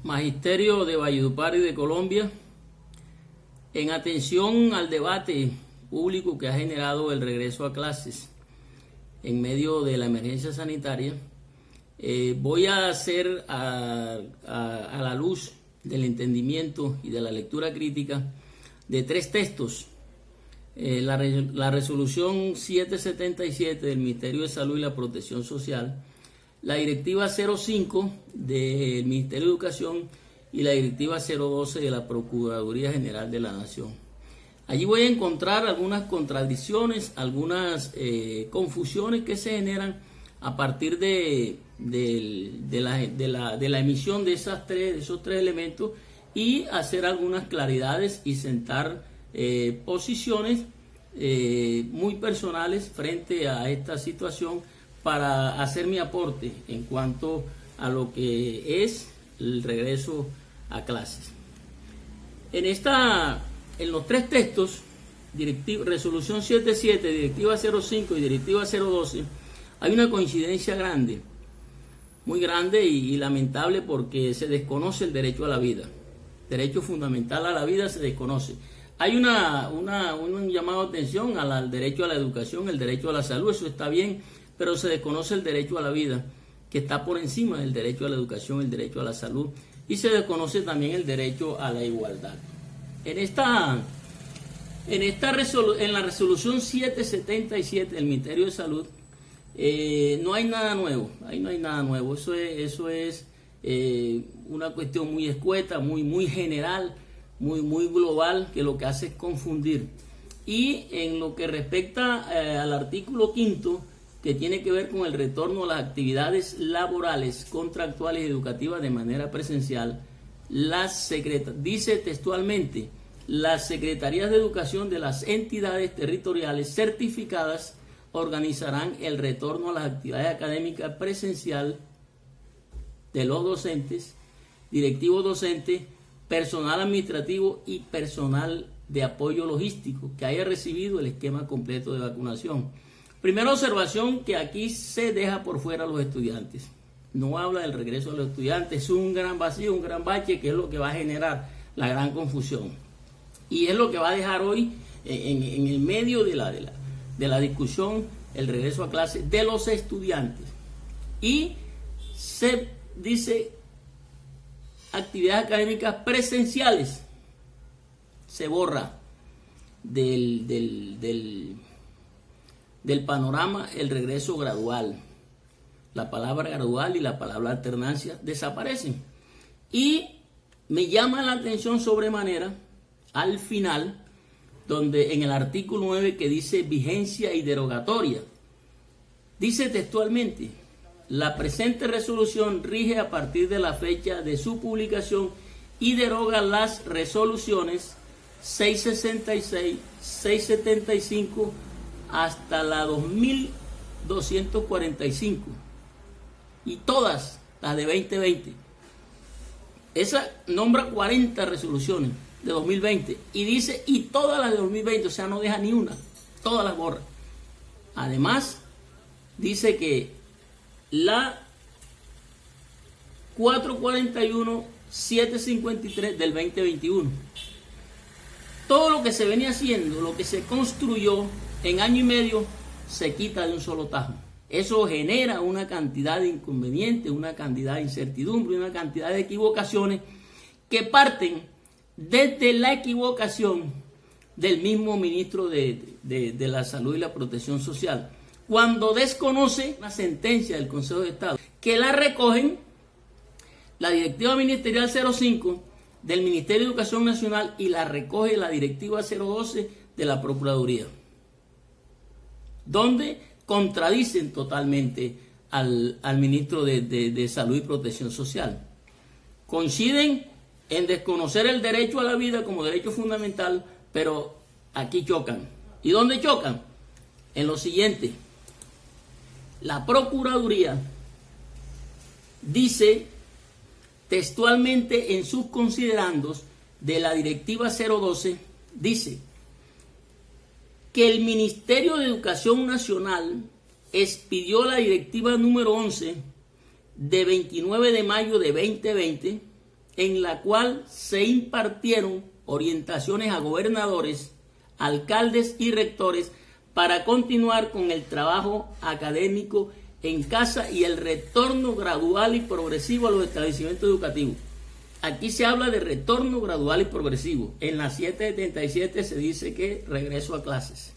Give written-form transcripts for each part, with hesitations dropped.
Magisterio de Valledupar y de Colombia, en atención al debate público que ha generado el regreso a clases en medio de la emergencia sanitaria, voy a hacer a la luz del entendimiento y de la lectura crítica de tres textos. La resolución 777 del Ministerio de Salud y la Protección Social, la directiva 05 del Ministerio de Educación y la directiva 012 de la Procuraduría General de la Nación. Allí voy a encontrar algunas contradicciones, algunas confusiones que se generan a partir de la emisión de esos tres elementos, y hacer algunas claridades y sentar posiciones muy personales frente a esta situación para hacer mi aporte en cuanto a lo que es el regreso a clases. En los tres textos, resolución 77, directiva 05 y directiva 012, hay una coincidencia grande, muy grande y lamentable, porque se desconoce el derecho a la vida. Derecho fundamental a la vida se desconoce. Hay un llamado de atención al derecho a la educación, el derecho a la salud, eso está bien, pero se desconoce el derecho a la vida, que está por encima del derecho a la educación, el derecho a la salud, y se desconoce también el derecho a la igualdad. En la resolución 777 del Ministerio de Salud, no hay nada nuevo, ahí no hay nada nuevo, eso es una cuestión muy escueta, muy general, muy global, que lo que hace es confundir. Y en lo que respecta al artículo 5, que tiene que ver con el retorno a las actividades laborales, contractuales y educativas de manera presencial, dice textualmente: las secretarías de educación de las entidades territoriales certificadas organizarán el retorno a las actividades académicas presencial de los docentes, directivos docentes, personal administrativo y personal de apoyo logístico que haya recibido el esquema completo de vacunación. Primera observación, que aquí se deja por fuera a los estudiantes. No habla del regreso a los estudiantes. Es un gran vacío, un gran bache, que es lo que va a generar la gran confusión. Y es lo que va a dejar hoy en el medio de la discusión el regreso a clase de los estudiantes. Y se dice actividades académicas presenciales. Se borra del panorama el regreso gradual. La palabra gradual y la palabra alternancia desaparecen. Y me llama la atención sobremanera al final, donde en el artículo 9, que dice vigencia y derogatoria, dice textualmente: la presente resolución rige a partir de la fecha de su publicación y deroga las resoluciones 666, 675 hasta la 2245 y todas las de 2020. Esa nombra 40 resoluciones de 2020 y dice y todas las de 2020, o sea, no deja ni una, todas las borra. Además, dice que la 441, 753 del 2021, todo lo que se venía haciendo, lo que se construyó en año y medio, se quita de un solo tajo. Eso genera una cantidad de inconvenientes, una cantidad de incertidumbre, una cantidad de equivocaciones que parten desde la equivocación del mismo ministro de la Salud y la Protección Social, cuando desconoce la sentencia del Consejo de Estado, que la recogen la directiva ministerial 05 del Ministerio de Educación Nacional y la recoge la directiva 012 de la Procuraduría, donde contradicen totalmente al ministro de Salud y Protección Social. Coinciden en desconocer el derecho a la vida como derecho fundamental, pero aquí chocan. ¿Y dónde chocan? En lo siguiente: la Procuraduría dice textualmente en sus considerandos de la directiva 012, dice que el Ministerio de Educación Nacional expidió la directiva número 11 de 29 de mayo de 2020 en la cual se impartieron orientaciones a gobernadores, alcaldes y rectores para continuar con el trabajo académico en casa y el retorno gradual y progresivo a los establecimientos educativos. Aquí se habla de retorno gradual y progresivo. En la 777 se dice que regreso a clases.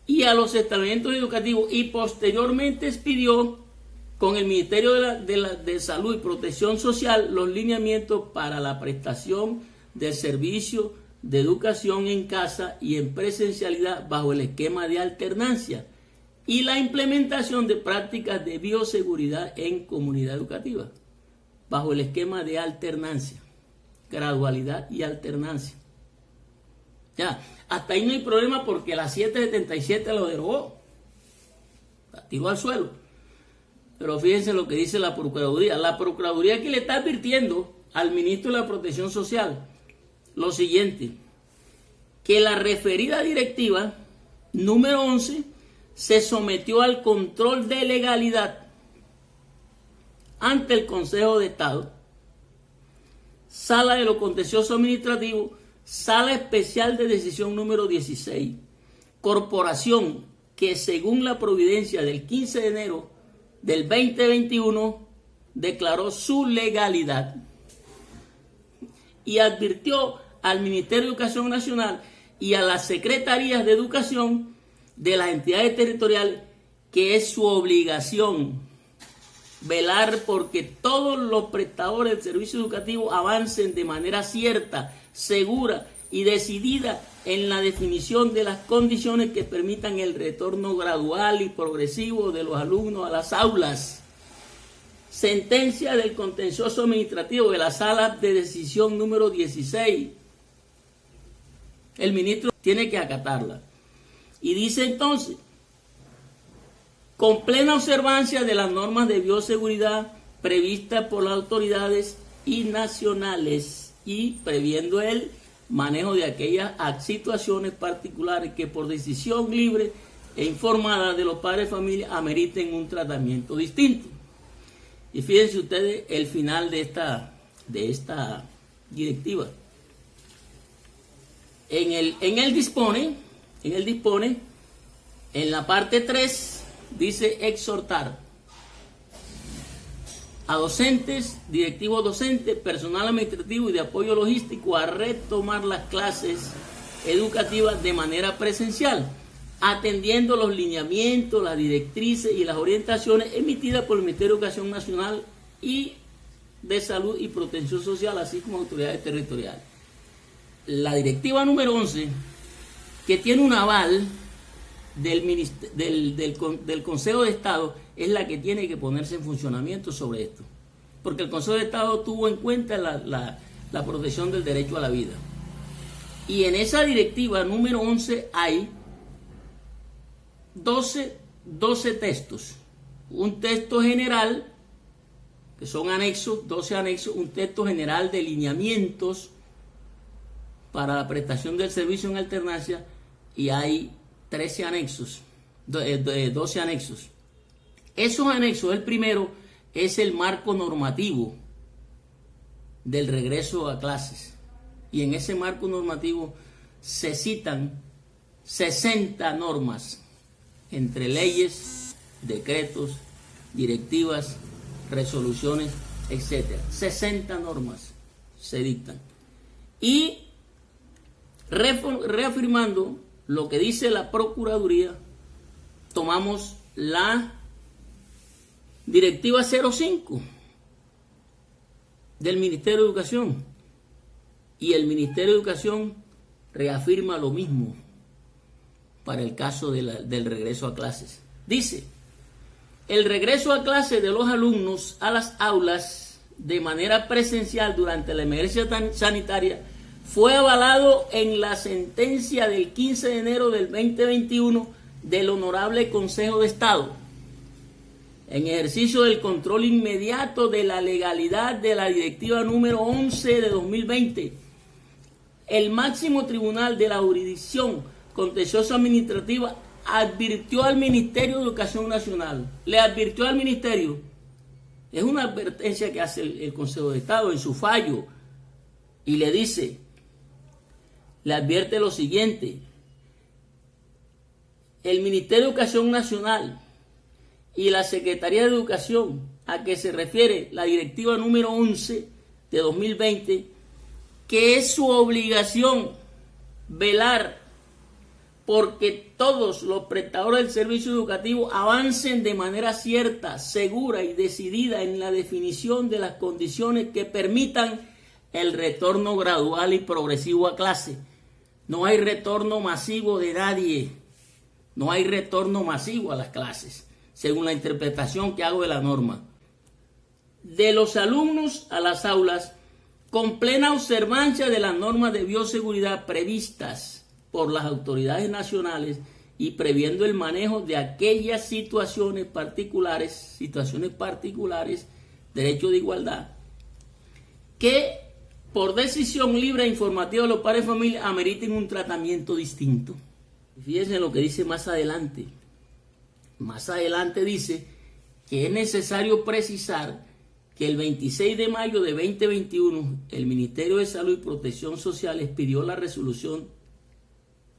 Y a los establecimientos educativos, y posteriormente expidió con el Ministerio de Salud y Protección Social los lineamientos para la prestación del servicio de educación en casa y en presencialidad bajo el esquema de alternancia y la implementación de prácticas de bioseguridad en comunidad educativa bajo el esquema de alternancia, gradualidad y alternancia. Ya, hasta ahí no hay problema porque la 777 lo derogó, la tiró al suelo. Pero fíjense lo que dice la Procuraduría. La Procuraduría aquí le está advirtiendo al ministro de la Protección Social lo siguiente: que la referida directiva número 11 se sometió al control de legalidad ante el Consejo de Estado, Sala de lo Contencioso Administrativo, Sala Especial de Decisión número 16, corporación que según la providencia del 15 de enero del 2021 declaró su legalidad y advirtió al Ministerio de Educación Nacional y a las secretarías de educación de las entidades territoriales que es su obligación velar porque todos los prestadores del servicio educativo avancen de manera cierta, segura y decidida en la definición de las condiciones que permitan el retorno gradual y progresivo de los alumnos a las aulas. Sentencia del Contencioso Administrativo de la Sala de Decisión número 16. El ministro tiene que acatarla. Y dice entonces: con plena observancia de las normas de bioseguridad previstas por las autoridades y nacionales y previendo el manejo de aquellas situaciones particulares que por decisión libre e informada de los padres de familia ameriten un tratamiento distinto. Y fíjense ustedes el final de esta directiva. En él dispone, en la parte 3, dice exhortar a docentes, directivos docentes, personal administrativo y de apoyo logístico a retomar las clases educativas de manera presencial, atendiendo los lineamientos, las directrices y las orientaciones emitidas por el Ministerio de Educación Nacional y de Salud y Protección Social, así como autoridades territoriales. La directiva número 11, que tiene un aval del Consejo de Estado, es la que tiene que ponerse en funcionamiento sobre esto, porque el Consejo de Estado tuvo en cuenta la protección del derecho a la vida. Y en esa directiva número 11 hay 12 textos. Un texto general, que son anexos, 12 anexos, un texto general de lineamientos para la prestación del servicio en alternancia, y hay 13 anexos, 12 anexos. Esos anexos, el primero es el marco normativo del regreso a clases. Y en ese marco normativo se citan 60 normas, entre leyes, decretos, directivas, resoluciones, etc. 60 normas se dictan. Y reafirmando lo que dice la Procuraduría, tomamos la Directiva 05 del Ministerio de Educación, y el Ministerio de Educación reafirma lo mismo para el caso del regreso a clases. Dice: el regreso a clases de los alumnos a las aulas de manera presencial durante la emergencia sanitaria fue avalado en la sentencia del 15 de enero del 2021 del Honorable Consejo de Estado, en ejercicio del control inmediato de la legalidad de la directiva número 11 de 2020. El máximo tribunal de la jurisdicción contencioso administrativa advirtió al Ministerio de Educación Nacional, le advirtió al Ministerio Es una advertencia que hace el Consejo de Estado en su fallo y le dice, le advierte lo siguiente: el Ministerio de Educación Nacional y la Secretaría de Educación, a que se refiere la directiva número 11 de 2020, que es su obligación velar porque todos los prestadores del servicio educativo avancen de manera cierta, segura y decidida en la definición de las condiciones que permitan el retorno gradual y progresivo a clase. No hay retorno masivo de nadie, no hay retorno masivo a las clases, según la interpretación que hago de la norma. De los alumnos a las aulas, con plena observancia de las normas de bioseguridad previstas por las autoridades nacionales y previendo el manejo de aquellas situaciones particulares, derecho de igualdad, que por decisión libre e informativa de los padres de familia ameriten un tratamiento distinto. Fíjense lo que dice más adelante. Más adelante dice que es necesario precisar que el 26 de mayo de 2021 el Ministerio de Salud y Protección Social expidió la resolución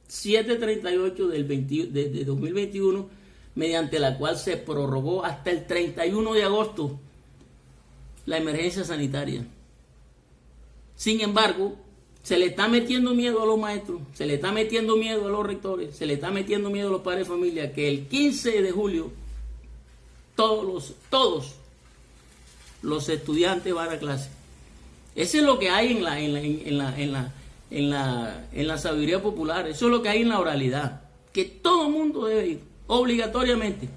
738 de 2021, mediante la cual se prorrogó hasta el 31 de agosto la emergencia sanitaria. Sin embargo, se le está metiendo miedo a los maestros, se le está metiendo miedo a los rectores, se le está metiendo miedo a los padres de familia, que el 15 de julio todos los estudiantes van a clase. Eso es lo que hay en la sabiduría popular, eso es lo que hay en la oralidad, que todo el mundo debe ir, obligatoriamente.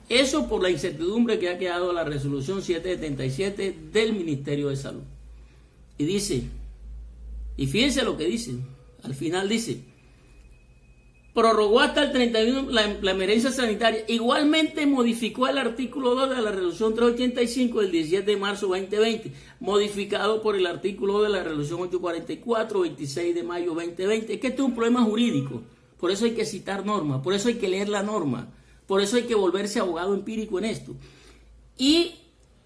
Eso por la incertidumbre que ha quedado la resolución 777 del Ministerio de Salud. Y dice, y fíjense lo que dice, al final dice, prorrogó hasta el 31 la emergencia sanitaria. Igualmente modificó el artículo 2 de la resolución 385 del 17 de marzo 2020, modificado por el artículo 2 de la resolución 844, 26 de mayo 2020. Es que este es un problema jurídico, por eso hay que citar normas, por eso hay que leer la norma, por eso hay que volverse abogado empírico en esto. Y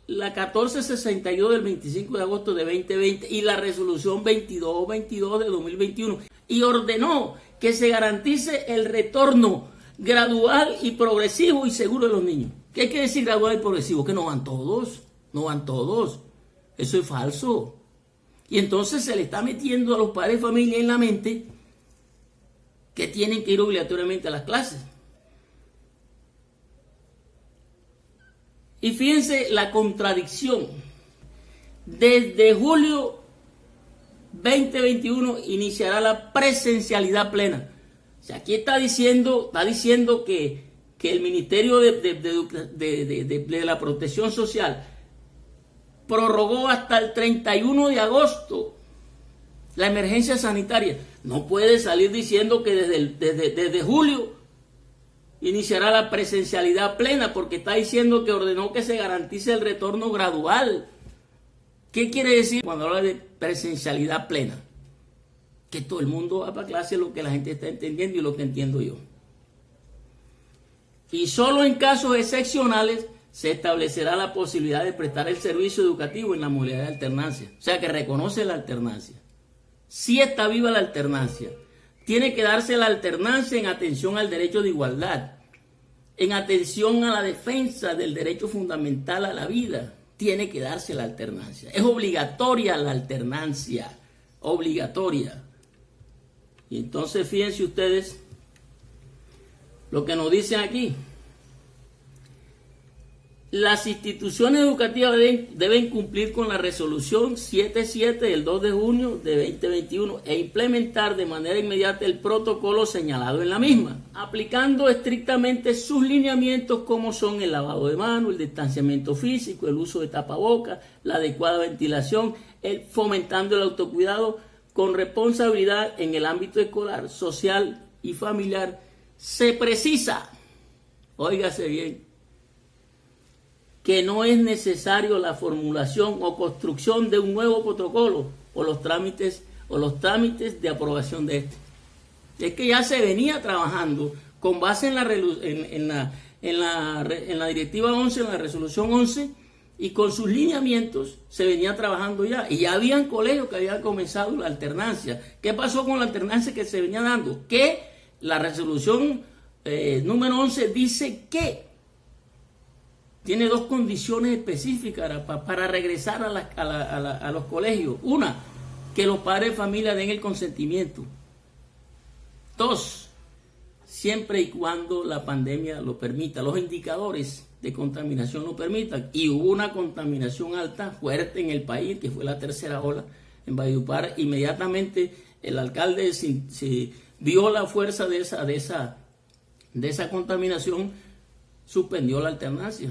la 1462 del 25 de agosto de 2020 y la resolución 2222 de 2021, y ordenó que se garantice el retorno gradual y progresivo y seguro de los niños. ¿Qué hay que decir gradual y progresivo? Que no van todos, eso es falso. Y entonces se le está metiendo a los padres de familia en la mente que tienen que ir obligatoriamente a las clases. Y fíjense la contradicción. Desde julio 2021 iniciará la presencialidad plena. O sea, aquí está diciendo que el Ministerio de la Protección Social prorrogó hasta el 31 de agosto la emergencia sanitaria. No puede salir diciendo que desde julio iniciará la presencialidad plena, porque está diciendo que ordenó que se garantice el retorno gradual. ¿Qué quiere decir cuando habla de presencialidad plena? Que todo el mundo va para clase, lo que la gente está entendiendo y lo que entiendo yo. Y solo en casos excepcionales se establecerá la posibilidad de prestar el servicio educativo en la modalidad de alternancia. O sea, que reconoce la alternancia. Sí está viva la alternancia. Tiene que darse la alternancia en atención al derecho de igualdad, en atención a la defensa del derecho fundamental a la vida. Tiene que darse la alternancia. Es obligatoria la alternancia, obligatoria. Y entonces fíjense ustedes lo que nos dicen aquí. Las instituciones educativas deben cumplir con la resolución 77 del 2 de junio de 2021 e implementar de manera inmediata el protocolo señalado en la misma, aplicando estrictamente sus lineamientos como son el lavado de manos, el distanciamiento físico, el uso de tapabocas, la adecuada ventilación, fomentando el autocuidado con responsabilidad en el ámbito escolar, social y familiar. Se precisa, óigase bien, que no es necesario la formulación o construcción de un nuevo protocolo o los trámites de aprobación de este. Es que ya se venía trabajando con base en la directiva 11, en la resolución 11, Y con sus lineamientos se venía trabajando ya. Y ya habían colegios que habían comenzado la alternancia. ¿Qué pasó con la alternancia que se venía dando? Que la resolución número 11 dice que tiene dos condiciones específicas para regresar a los colegios. Una, que los padres de familia den el consentimiento. Dos, siempre y cuando la pandemia lo permita, los indicadores de contaminación lo permitan. Y hubo una contaminación alta, fuerte en el país, que fue la tercera ola en Valledupar. Inmediatamente el alcalde se vio la fuerza de esa contaminación, suspendió la alternancia.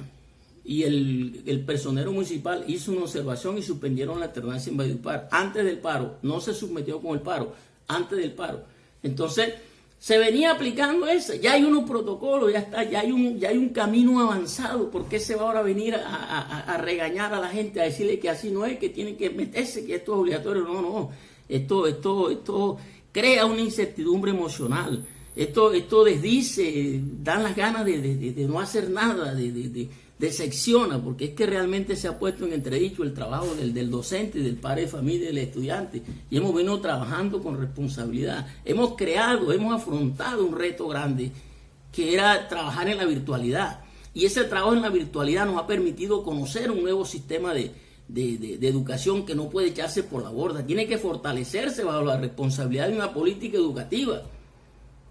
Y el personero municipal hizo una observación y suspendieron la alternancia en Valledupar antes del paro. No se sometió con el paro, antes del paro. Entonces, se venía aplicando eso. Ya hay unos protocolos, ya está, ya hay un camino avanzado. ¿Por qué se va ahora a venir a regañar a la gente, a decirle que así no es, que tienen que meterse, que esto es obligatorio? No. Esto crea una incertidumbre emocional. Esto desdice, dan las ganas de no hacer nada, decepciona, porque es que realmente se ha puesto en entredicho el trabajo del docente, del padre de familia, del estudiante, y hemos venido trabajando con responsabilidad. Hemos afrontado un reto grande, que era trabajar en la virtualidad, y ese trabajo en la virtualidad nos ha permitido conocer un nuevo sistema de educación que no puede echarse por la borda, tiene que fortalecerse bajo la responsabilidad de una política educativa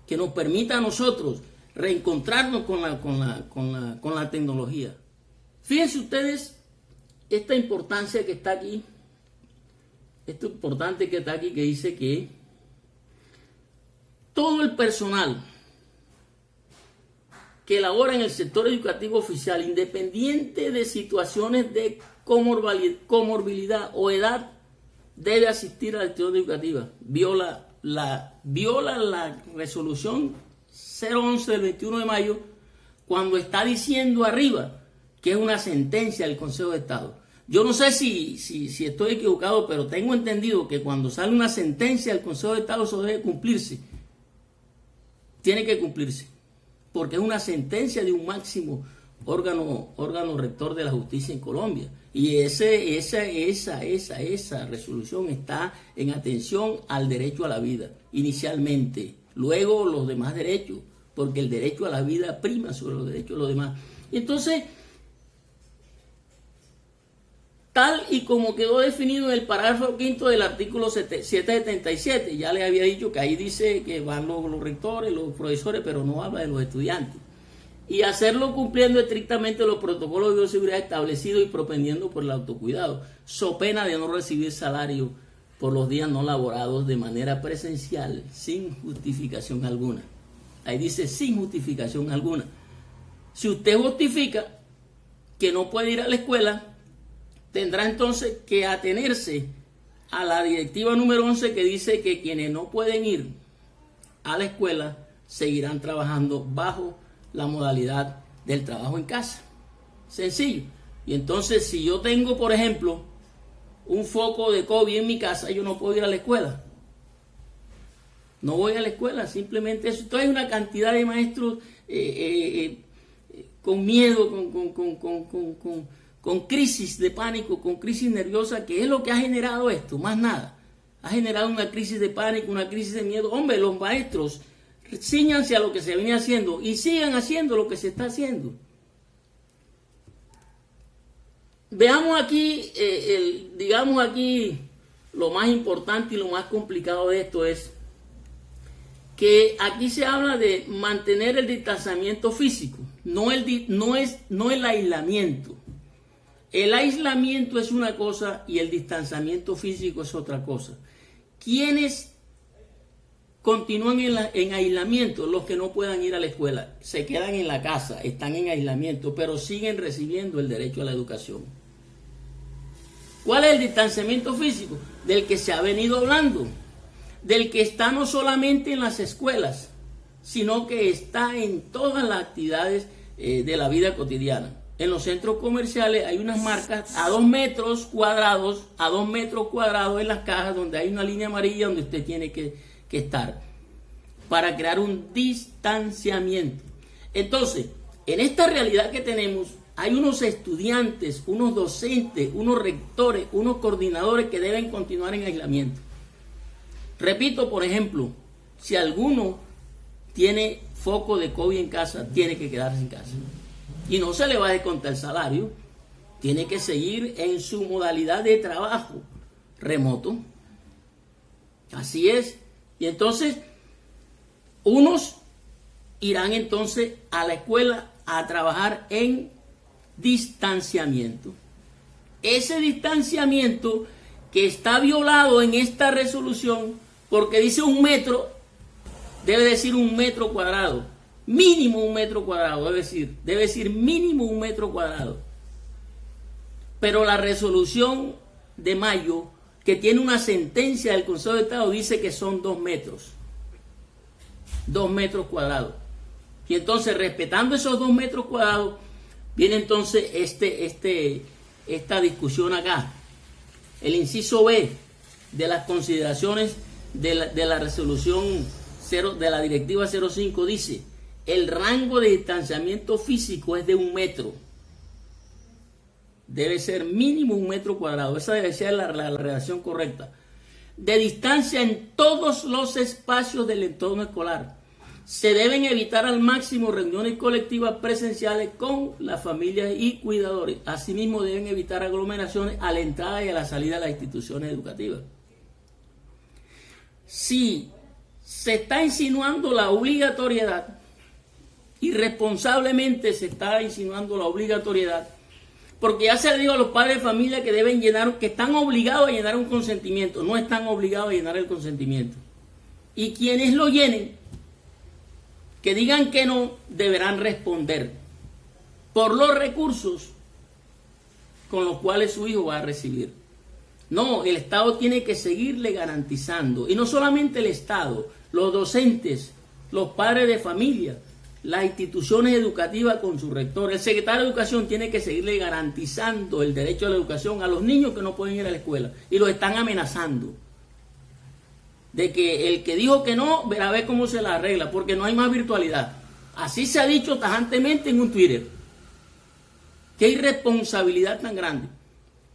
que nos permita a nosotros reencontrarnos con la tecnología. Fíjense ustedes esta importancia que está aquí, esto importante que está aquí, que dice que todo el personal que labora en el sector educativo oficial, independiente de situaciones de comorbilidad o edad, debe asistir a la actividad educativa. Viola la resolución 011 del 21 de mayo, cuando está diciendo arriba que es una sentencia del Consejo de Estado. Yo no sé si estoy equivocado, pero tengo entendido que cuando sale una sentencia del Consejo de Estado, eso debe cumplirse. Tiene que cumplirse, porque es una sentencia de un máximo órgano rector de la justicia en Colombia. Y esa resolución está en atención al derecho a la vida, inicialmente. Luego los demás derechos, porque el derecho a la vida prima sobre los derechos de los demás. Entonces, tal y como quedó definido en el parágrafo 5 del artículo 777, ya les había dicho que ahí dice que van los rectores, los profesores, pero no habla de los estudiantes. Y hacerlo cumpliendo estrictamente los protocolos de bioseguridad establecidos y propendiendo por el autocuidado, so pena de no recibir salario por los días no laborados de manera presencial, sin justificación alguna. Ahí dice sin justificación alguna. Si usted justifica que no puede ir a la escuela, tendrá entonces que atenerse a la directiva número 11, que dice que quienes no pueden ir a la escuela seguirán trabajando bajo la modalidad del trabajo en casa. Sencillo. Y entonces, si yo tengo, por ejemplo, un foco de COVID en mi casa, yo no puedo ir a la escuela. No voy a la escuela, simplemente eso. Entonces hay una cantidad de maestros con miedo, con crisis de pánico, con crisis nerviosa, que es lo que ha generado esto, más nada. Ha generado una crisis de pánico, una crisis de miedo. Hombre, los maestros, cíñanse a lo que se venía haciendo y sigan haciendo lo que se está haciendo. Veamos aquí, digamos aquí, lo más importante y lo más complicado de esto es que aquí se habla de mantener el distanciamiento físico, no el aislamiento. El aislamiento es una cosa y el distanciamiento físico es otra cosa. ¿Quiénes continúan en aislamiento? Los que no puedan ir a la escuela, se quedan en la casa, están en aislamiento, pero siguen recibiendo el derecho a la educación. ¿Cuál es el distanciamiento físico? Del que se ha venido hablando, del que está no solamente en las escuelas, sino que está en todas las actividades de la vida cotidiana. En los centros comerciales hay unas marcas a 2 metros cuadrados, en las cajas, donde hay una línea amarilla donde usted tiene que estar, para crear un distanciamiento. Entonces, en esta realidad que tenemos, hay unos estudiantes, unos docentes, unos rectores, unos coordinadores que deben continuar en aislamiento. Repito, por ejemplo, si alguno tiene foco de COVID en casa, tiene que quedarse en casa. Y no se le va a descontar el salario, tiene que seguir en su modalidad de trabajo remoto. Así es. Y entonces, unos irán entonces a la escuela a trabajar en distanciamiento. Ese distanciamiento que está violado en esta resolución, porque dice 1 metro, debe decir 1 metro cuadrado, mínimo 1 metro cuadrado, debe decir mínimo 1 metro cuadrado. Pero la resolución de mayo, que tiene una sentencia del Consejo de Estado, dice que son 2 metros. 2 metros cuadrados. Y entonces, respetando esos 2 metros cuadrados, viene entonces esta discusión acá. El inciso B de las consideraciones de la resolución de la directiva 05 dice: el rango de distanciamiento físico es de 1 metro. Debe ser mínimo 1 metro cuadrado. Esa debe ser la redacción correcta. De distancia en todos los espacios del entorno escolar. Se deben evitar al máximo reuniones colectivas presenciales con las familias y cuidadores. Asimismo, deben evitar aglomeraciones a la entrada y a la salida de las instituciones educativas. Si se está insinuando la obligatoriedad, irresponsablemente se está insinuando la obligatoriedad, porque ya se le dijo a los padres de familia que deben llenar, que están obligados a llenar un consentimiento. No están obligados a llenar el consentimiento. Y quienes lo llenen, que digan que no, deberán responder por los recursos con los cuales su hijo va a recibir. No, el Estado tiene que seguirle garantizando, y no solamente el Estado, los docentes, los padres de familia, las instituciones educativas con su rector, el secretario de Educación tiene que seguirle garantizando el derecho a la educación a los niños que no pueden ir a la escuela, y los están amenazando de que el que dijo que no, verá a ver cómo se la arregla, porque no hay más virtualidad. Así se ha dicho tajantemente en un Twitter. Qué irresponsabilidad tan grande,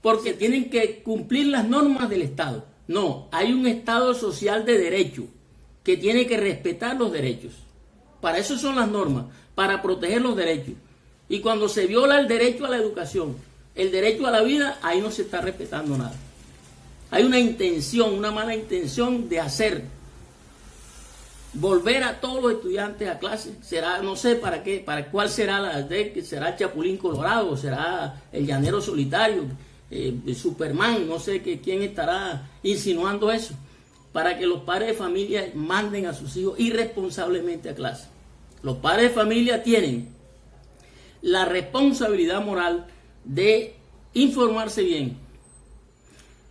porque tienen que cumplir las normas del Estado. No, hay un Estado social de derecho que tiene que respetar los derechos. Para eso son las normas, para proteger los derechos. Y cuando se viola el derecho a la educación, el derecho a la vida, ahí no se está respetando nada. Hay una intención, una mala intención de hacer volver a todos los estudiantes a clase. Será, no sé para qué, para cuál será será Chapulín Colorado, será el Llanero Solitario, Superman, no sé quién estará insinuando eso, para que los padres de familia manden a sus hijos irresponsablemente a clase. Los padres de familia tienen la responsabilidad moral de informarse bien,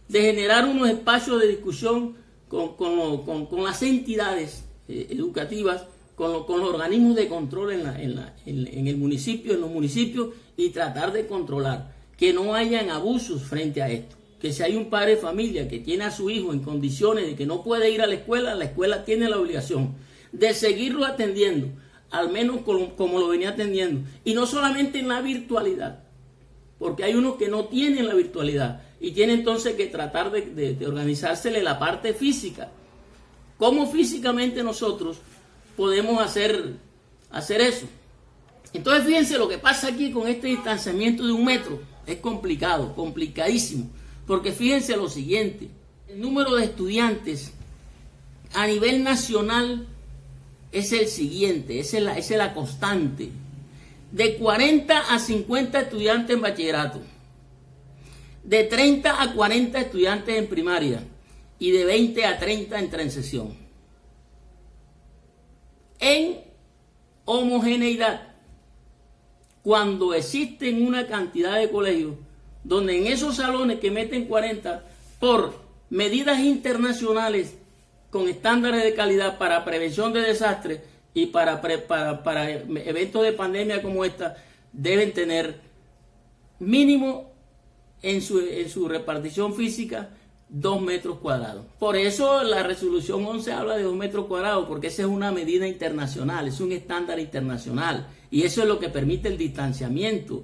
de generar unos espacios de discusión con las entidades educativas, con los organismos de control en el municipio, en los municipios, y tratar de controlar que no hayan abusos frente a esto. Que si hay un padre de familia que tiene a su hijo en condiciones de que no puede ir a la escuela tiene la obligación de seguirlo atendiendo, al menos como lo venía atendiendo. Y no solamente en la virtualidad, porque hay unos que no tienen la virtualidad y tienen entonces que tratar de organizársele la parte física. ¿Cómo físicamente nosotros podemos hacer eso? Entonces fíjense lo que pasa aquí con este distanciamiento de 1 metro. Es complicado, complicadísimo. Porque fíjense lo siguiente, el número de estudiantes a nivel nacional es el siguiente, esa es la constante. De 40 a 50 estudiantes en bachillerato, de 30 a 40 estudiantes en primaria y de 20 a 30 en transición. En homogeneidad, cuando existen una cantidad de colegios donde en esos salones que meten 40 por medidas internacionales con estándares de calidad para prevención de desastres y para eventos de pandemia como esta, deben tener mínimo en su repartición física 2 metros cuadrados. Por eso la resolución 11 habla de 2 metros cuadrados, porque esa es una medida internacional, es un estándar internacional, y eso es lo que permite el distanciamiento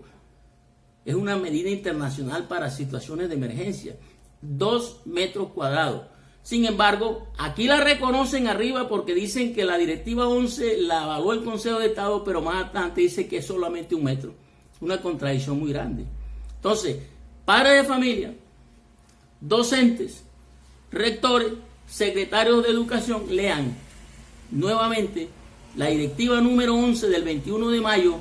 Es una medida internacional para situaciones de emergencia. 2 metros cuadrados. Sin embargo, aquí la reconocen arriba porque dicen que la directiva 11 la avaló el Consejo de Estado, pero más adelante dice que es solamente 1 metro. Una contradicción muy grande. Entonces, padres de familia, docentes, rectores, secretarios de educación, lean nuevamente la directiva número 11 del 21 de mayo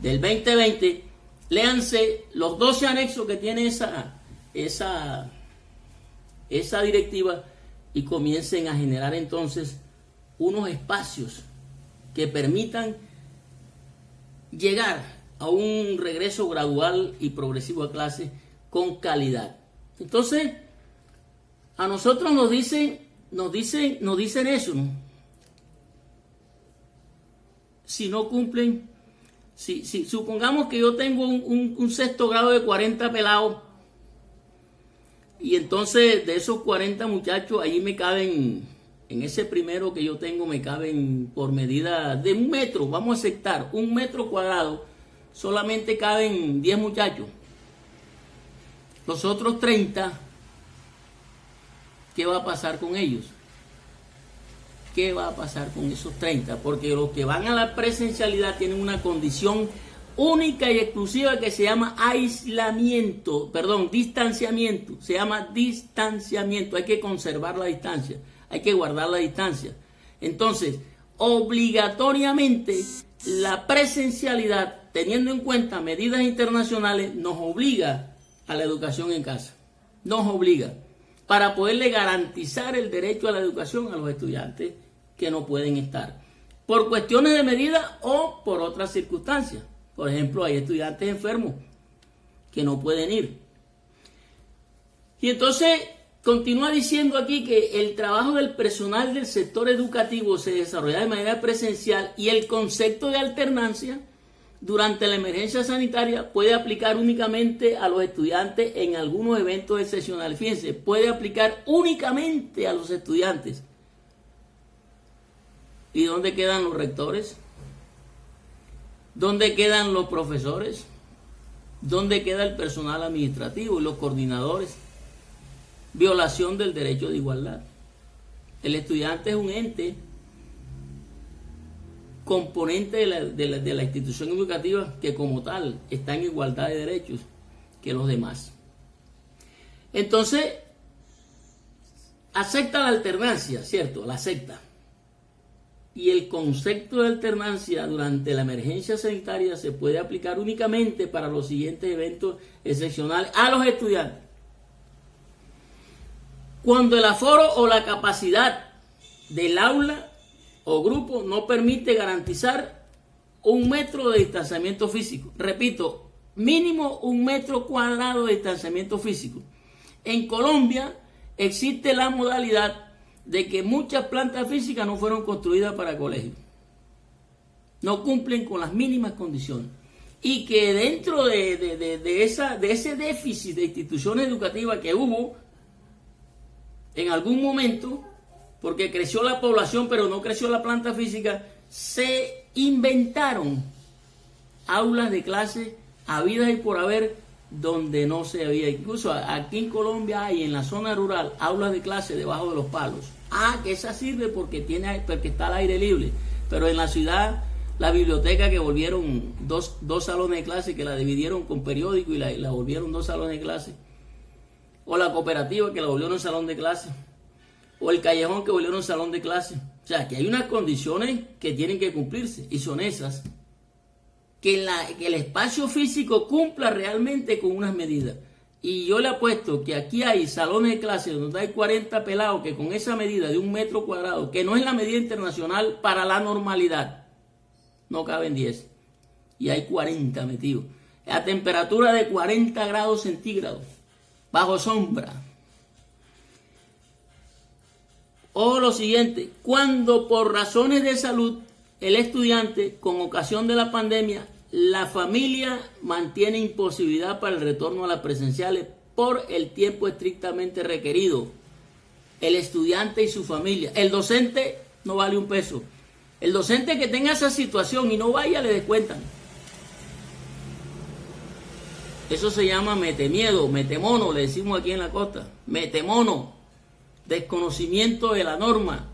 del 2020. Léanse los 12 anexos que tiene esa directiva y comiencen a generar entonces unos espacios que permitan llegar a un regreso gradual y progresivo a clase con calidad. Entonces, a nosotros nos dicen eso, ¿no? Si no cumplen, si supongamos que yo tengo un sexto grado de 40 pelados, y entonces de esos 40 muchachos, ahí me caben, en ese primero que yo tengo, me caben por medida de 1 metro, vamos a aceptar, 1 metro cuadrado, solamente caben 10 muchachos. Los otros 30, ¿qué va a pasar con ellos? ¿Qué va a pasar con esos 30? Porque los que van a la presencialidad tienen una condición única y exclusiva que se llama distanciamiento. Se llama distanciamiento. Hay que conservar la distancia, hay que guardar la distancia. Entonces, obligatoriamente, la presencialidad, teniendo en cuenta medidas internacionales, nos obliga a la educación en casa. Nos obliga para poderle garantizar el derecho a la educación a los estudiantes que no pueden estar, por cuestiones de medida o por otras circunstancias. Por ejemplo, hay estudiantes enfermos que no pueden ir. Y entonces continúa diciendo aquí que el trabajo del personal del sector educativo se desarrolla de manera presencial y el concepto de alternancia durante la emergencia sanitaria puede aplicar únicamente a los estudiantes en algunos eventos excepcionales. Fíjense, puede aplicar únicamente a los estudiantes. ¿Y dónde quedan los rectores? ¿Dónde quedan los profesores? ¿Dónde queda el personal administrativo y los coordinadores? Violación del derecho de igualdad. El estudiante es un ente componente de la institución educativa que como tal está en igualdad de derechos que los demás. Entonces, acepta la alternancia, ¿cierto? La acepta. Y el concepto de alternancia durante la emergencia sanitaria se puede aplicar únicamente para los siguientes eventos excepcionales a los estudiantes. Cuando el aforo o la capacidad del aula o grupo no permite garantizar 1 metro de distanciamiento físico. Repito, mínimo 1 metro cuadrado de distanciamiento físico. En Colombia existe la modalidad de que muchas plantas físicas no fueron construidas para colegios. No cumplen con las mínimas condiciones. Y que dentro de ese déficit de instituciones educativas que hubo en algún momento, porque creció la población pero no creció la planta física, se inventaron aulas de clase habidas y por haber donde no se había. Incluso aquí en Colombia hay en la zona rural aulas de clase debajo de los palos. Que esa sirve porque está al aire libre. Pero en la ciudad, la biblioteca que volvieron dos salones de clase, que la dividieron con periódico y la volvieron 2 salones de clase. O la cooperativa que la volvieron un salón de clase. O el callejón que volvieron un salón de clase. O sea, que hay unas condiciones que tienen que cumplirse. Y son esas. Que el espacio físico cumpla realmente con unas medidas. Y yo le apuesto que aquí hay salones de clase donde hay 40 pelados que con esa medida de 1 metro cuadrado, que no es la medida internacional para la normalidad, no caben 10. Y hay 40 metidos. A temperatura de 40 grados centígrados, bajo sombra. O lo siguiente, cuando por razones de salud el estudiante, con ocasión de la pandemia, la familia mantiene imposibilidad para el retorno a las presenciales por el tiempo estrictamente requerido. El estudiante y su familia. El docente no vale un peso. El docente que tenga esa situación y no vaya, le descuentan. Eso se llama metemiedo, metemono, le decimos aquí en la costa. Metemono, desconocimiento de la norma.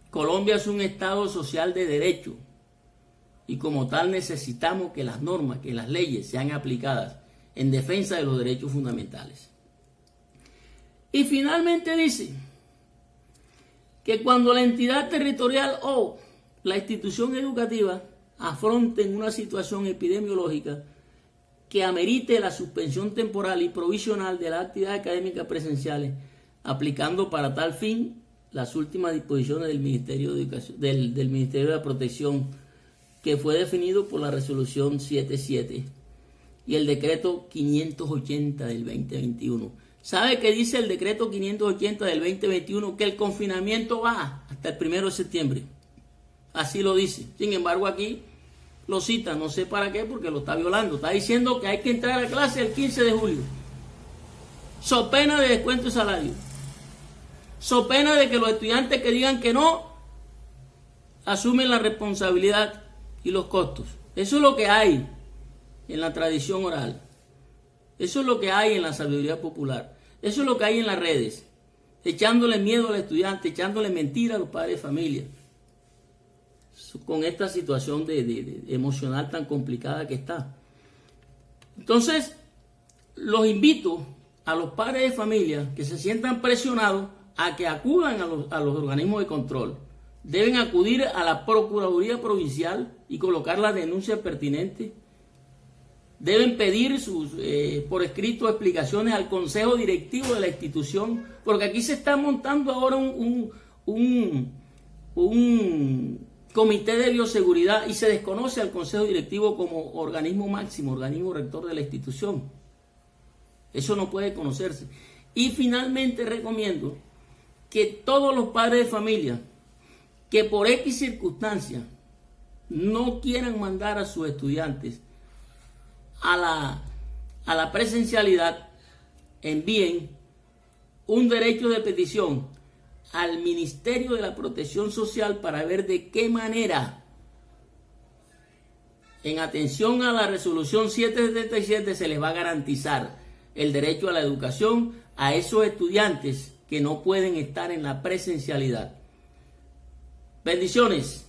Colombia es un estado social de derecho y como tal necesitamos que las normas, que las leyes sean aplicadas en defensa de los derechos fundamentales. Y finalmente dice que cuando la entidad territorial o la institución educativa afronten una situación epidemiológica que amerite la suspensión temporal y provisional de las actividades académicas presenciales, aplicando para tal fin las últimas disposiciones del Ministerio de Educación, del Ministerio de la Protección, que fue definido por la resolución 77 y el decreto 580 del 2021. ¿Sabe qué dice el decreto 580 del 2021? Que el confinamiento va hasta el 1 de septiembre. Así lo dice. Sin embargo, aquí lo cita, no sé para qué, porque lo está violando. Está diciendo que hay que entrar a clase el 15 de julio. So pena de descuento de salario. So pena de que los estudiantes que digan que no, asumen la responsabilidad y los costos. Eso es lo que hay en la tradición oral. Eso es lo que hay en la sabiduría popular. Eso es lo que hay en las redes. Echándole miedo al estudiante, echándole mentira a los padres de familia. Con esta situación de emocional tan complicada que está. Entonces, los invito a los padres de familia que se sientan presionados a que acudan a los organismos de control. Deben acudir a la Procuraduría Provincial y colocar las denuncias pertinentes. Deben pedir por escrito explicaciones al Consejo Directivo de la institución, porque aquí se está montando ahora un comité de bioseguridad y se desconoce al Consejo Directivo como organismo máximo, organismo rector de la institución. Eso no puede conocerse. Y finalmente recomiendo que todos los padres de familia que por X circunstancias no quieran mandar a sus estudiantes a la presencialidad, envíen un derecho de petición al Ministerio de la Protección Social para ver de qué manera, en atención a la resolución 777, se les va a garantizar el derecho a la educación a esos estudiantes que no pueden estar en la presencialidad. Bendiciones.